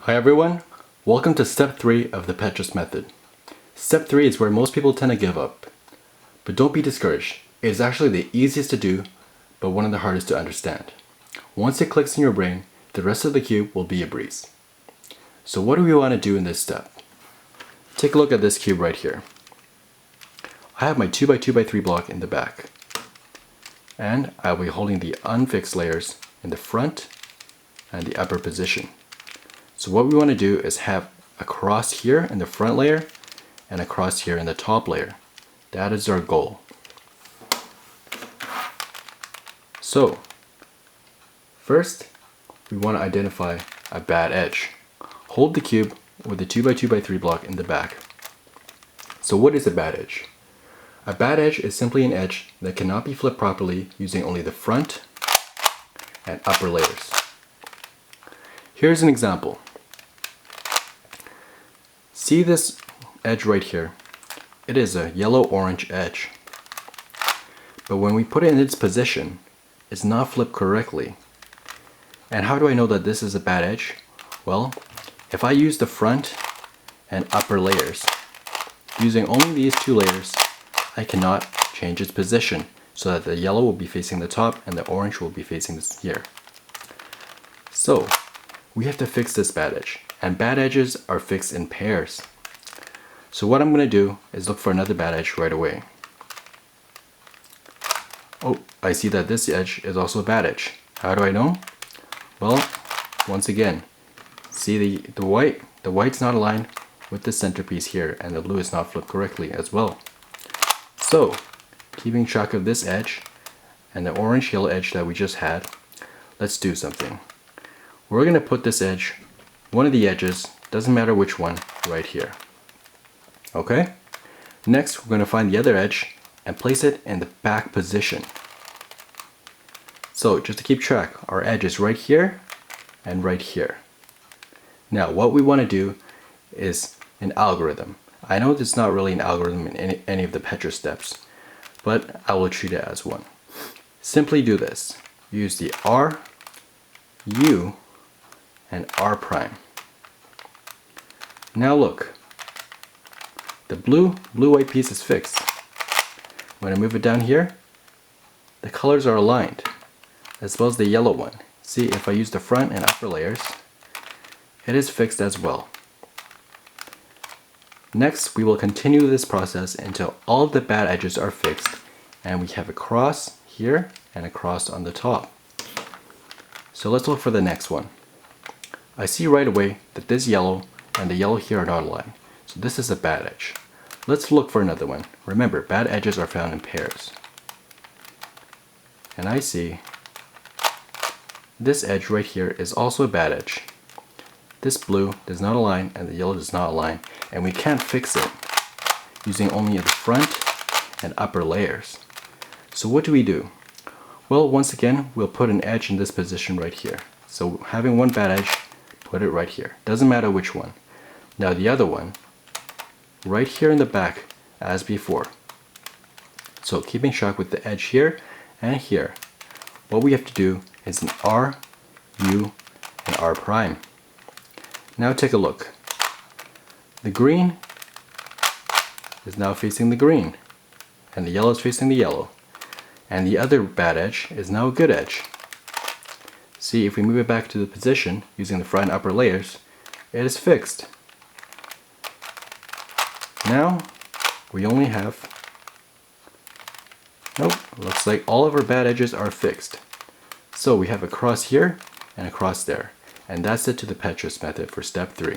Hi everyone, welcome to step 3 of the Petrus method. Step 3 is where most people tend to give up. But don't be discouraged, it is actually the easiest to do, but one of the hardest to understand. Once it clicks in your brain, the rest of the cube will be a breeze. So what do we want to do in this step? Take a look at this cube right here. I have my 2x2x3 block in the back. And I'll be holding the unfixed layers in the front and the upper position. So what we want to do is have a cross here in the front layer and a cross here in the top layer. That is our goal. So first we want to identify a bad edge. Hold the cube with the 2x2x3 block in the back. So what is a bad edge? A bad edge is simply an edge that cannot be flipped properly using only the front and upper layers. Here's an example. See this edge right here? It is a yellow-orange edge. But when we put it in its position, it's not flipped correctly. And how do I know that this is a bad edge? Well, if I use the front and upper layers, using only these two layers, I cannot change its position so that the yellow will be facing the top and the orange will be facing this here. So we have to fix this bad edge, and bad edges are fixed in pairs. So what I'm going to do is look for another bad edge right away. Oh, I see that this edge is also a bad edge. How do I know? Well, once again, see the white's not aligned with the centerpiece here, and the blue is not flipped correctly as well. So, keeping track of this edge and the orange-yellow edge that we just had, let's do something. We're going to put this edge, one of the edges, doesn't matter which one, right here. Okay? Next, we're going to find the other edge and place it in the back position. So, just to keep track, our edge is right here and right here. Now, what we want to do is an algorithm. I know it's not really an algorithm in any of the Petrus steps, but I will treat it as one. Simply do this. Use the R, U, and R prime. Now look, the blue-white piece is fixed. When I move it down here, the colors are aligned, as well as the yellow one. See, if I use the front and upper layers, it is fixed as well. Next, we will continue this process until all of the bad edges are fixed and we have a cross here and a cross on the top. So let's look for the next one. I see right away that this yellow and the yellow here are not aligned. So this is a bad edge. Let's look for another one. Remember, bad edges are found in pairs. And I see this edge right here is also a bad edge. This blue does not align and the yellow does not align, and we can't fix it using only the front and upper layers. So what do we do? Well, once again, we'll put an edge in this position right here. So having one bad edge, put it right here. Doesn't matter which one. Now the other one, right here in the back as before. So keeping track with the edge here and here, what we have to do is an R, U, and R prime. Now take a look. The green is now facing the green, and the yellow is facing the yellow. And the other bad edge is now a good edge. See, if we move it back to the position using the front and upper layers, it is fixed. Now, we only have, nope, looks like all of our bad edges are fixed. So we have a cross here and a cross there. And that's it to the Petrus method for step 3.